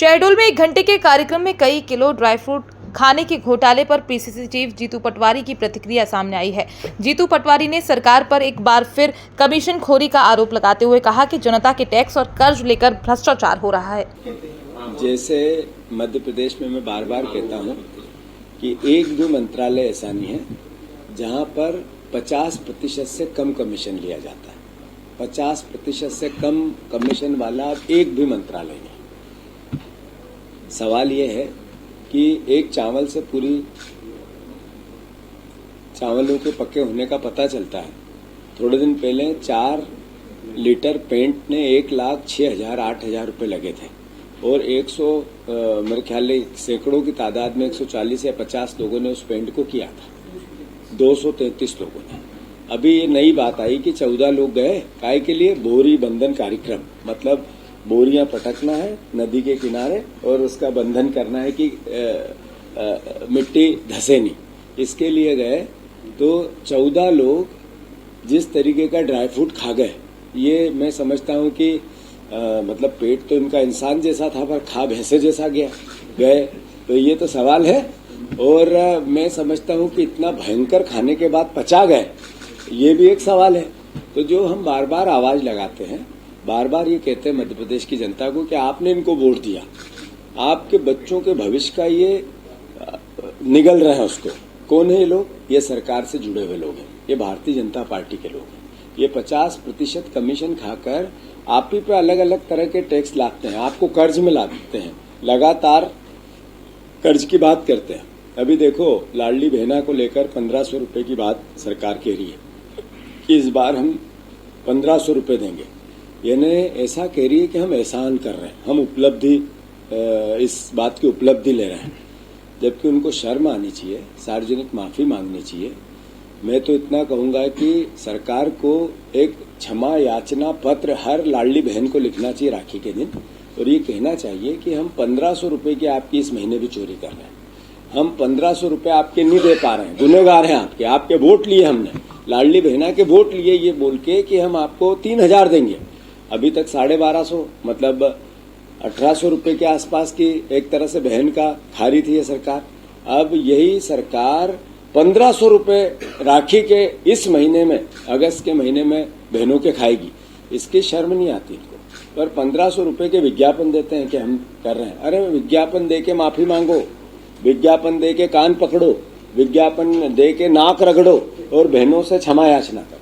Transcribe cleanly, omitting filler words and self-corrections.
शहडोल में 1 घंटे के कार्यक्रम में कई किलो ड्राई फ्रूट खाने के घोटाले पर पीसीसी चीफ जीतू पटवारी की प्रतिक्रिया सामने आई है। जीतू पटवारी ने सरकार पर एक बार फिर कमीशन खोरी का आरोप लगाते हुए कहा कि जनता के टैक्स और कर्ज लेकर भ्रष्टाचार हो रहा है। जैसे मध्य प्रदेश में मैं बार बार कहता हूं कि एक भी मंत्रालय ऐसा नहीं है जहां पर 50% से कम कमीशन लिया जाता है। 50% से कम कमीशन वाला एक भी मंत्रालय नहीं। सवाल यह है कि एक चावल से पूरी चावलों के पक्के होने का पता चलता है। थोड़े दिन पहले 4 लीटर पेंट ने 1,06,000 8,000 रुपये लगे थे और 100 मेरे ख्याल सैकड़ों की तादाद में 140 या 50 लोगों ने उस पेंट को किया था, 233 लोगों ने। अभी ये नई बात आई कि 14 लोग गए काय के लिए, बोरी बंधन कार्यक्रम, मतलब बोरियां पटकना है नदी के किनारे और उसका बंधन करना है कि मिट्टी धसे नहीं, इसके लिए गए। तो 14 लोग जिस तरीके का ड्राई फ्रूट खा गए, ये मैं समझता हूं कि मतलब पेट तो इनका इंसान जैसा था पर खा भैंसे जैसा गए। तो ये तो सवाल है। और मैं समझता हूं कि इतना भयंकर खाने के बाद पचा गए, ये भी एक सवाल है। तो जो हम बार बार आवाज लगाते हैं, बार बार ये कहते हैं मध्य प्रदेश की जनता को कि आपने इनको वोट दिया, आपके बच्चों के भविष्य का ये निगल रहा है उसको। कौन है ये लोग? ये सरकार से जुड़े हुए लोग हैं, ये भारतीय जनता पार्टी के लोग हैं। ये 50% कमीशन खाकर आप ही पे अलग अलग तरह के टैक्स लाते हैं, आपको कर्ज में ला देते हैं, लगातार कर्ज की बात करते हैं। अभी देखो लाडली बहना को लेकर 1500 रुपए की बात सरकार कह रही है कि इस बार हम 1500 रुपए देंगे। यानी ऐसा कह रही है कि हम एहसान कर रहे हैं, हम उपलब्धि, इस बात की उपलब्धि ले रहे हैं, जबकि उनको शर्म आनी चाहिए, सार्वजनिक माफी मांगनी चाहिए। मैं तो इतना कहूंगा कि सरकार को एक क्षमा याचना पत्र हर लाडली बहन को लिखना चाहिए राखी के दिन और ये कहना चाहिए कि हम 1500 रुपए की आपकी इस महीने भी चोरी कर रहे हैं, हम 1500 रुपए आपके नहीं दे पा रहे हैं, गुनहगार हैं आपके वोट लिए हमने, लाडली बहना के वोट लिए, ये बोल के कि हम आपको 3000 देंगे। अभी तक 1250, मतलब 1800 रुपए के आसपास की एक तरह से बहन का खा रही थी ये सरकार। अब यही सरकार 1500 रुपए राखी के इस महीने में, अगस्त के महीने में बहनों के खाएगी। इसकी शर्म नहीं आती इनको। पर 1500 रुपए के विज्ञापन देते हैं कि हम कर रहे हैं। अरे विज्ञापन दे के माफी मांगो, विज्ञापन दे के कान पकड़ो, विज्ञापन दे के नाक रगड़ो और बहनों से क्षमा याचना करो।